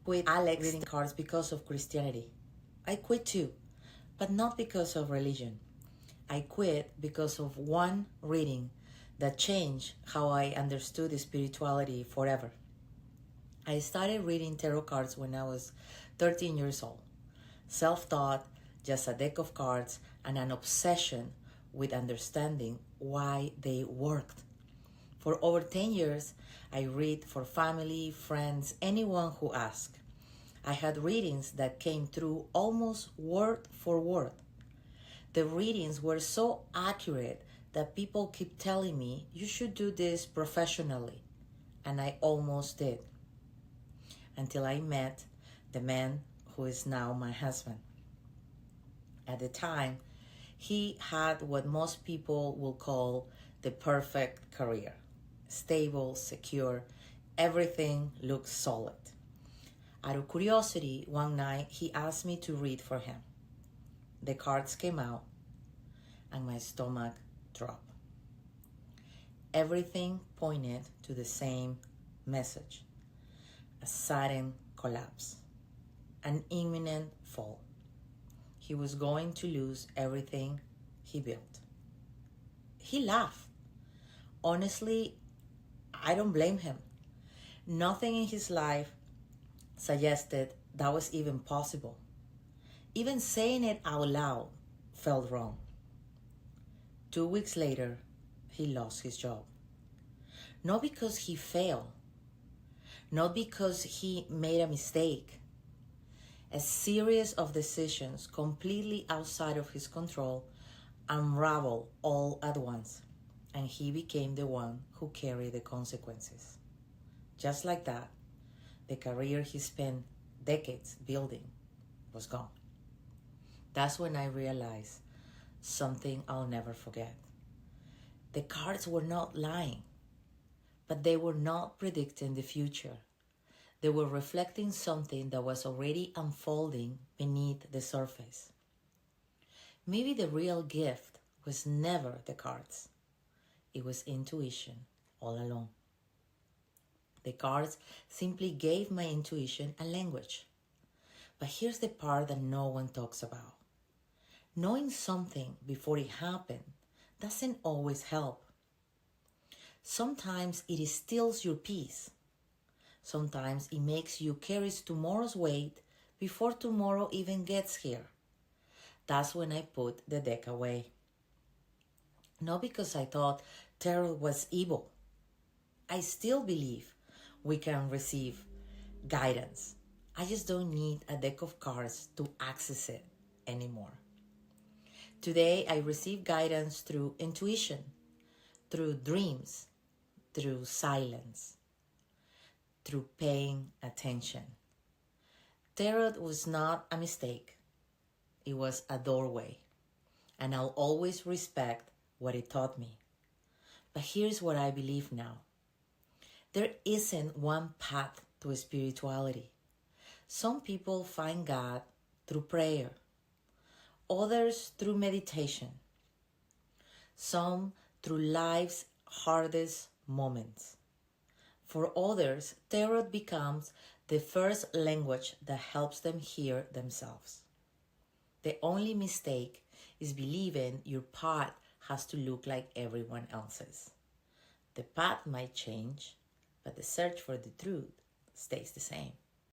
quit Alex reading cards because of Christianity. I quit too, but not because of religion. I quit because of one reading that changed how I understood spirituality forever. I started reading tarot cards when I was 13 years old. Self-taught, just a deck of cards, and an obsession with understanding why they worked. For over 10 years, I read for family, friends, anyone who asked. I had readings that came through almost word for word. The readings were so accurate that people keep telling me, you should do this professionally. And I almost did. Until I met the man who is now my husband. At the time, he had what most people will call the perfect career. Stable, secure, everything looked solid. Out of curiosity, one night he asked me to read for him. The cards came out and my stomach dropped. Everything pointed to the same message: a sudden collapse, an imminent fall. He was going to lose everything he built. He laughed. Honestly, I don't blame him. Nothing in his life suggested that was even possible. Even saying it out loud felt wrong. 2 weeks later, he lost his job. Not because he failed, not because he made a mistake. A series of decisions completely outside of his control unraveled all at once, and he became the one who carried the consequences. Just like that, the career he spent decades building was gone. That's when I realized something I'll never forget. The cards were not lying, but they were not predicting the future. They were reflecting something that was already unfolding beneath the surface. Maybe the real gift was never the cards. It was intuition all along. The cards simply gave my intuition a language. But here's the part that no one talks about. Knowing something before it happened doesn't always help. Sometimes it steals your peace. Sometimes it makes you carry tomorrow's weight before tomorrow even gets here. That's when I put the deck away. Not because I thought tarot was evil. I still believe we can receive guidance. I just don't need a deck of cards to access it anymore. Today, I receive guidance through intuition, through dreams, through silence, through paying attention. Tarot was not a mistake. It was a doorway, and I'll always respect what it taught me. But here's what I believe now. There isn't one path to spirituality. Some people find God through prayer, others through meditation, some through life's hardest moments. For others, tarot becomes the first language that helps them hear themselves. The only mistake is believing your path has to look like everyone else's. The path might change, but the search for the truth stays the same.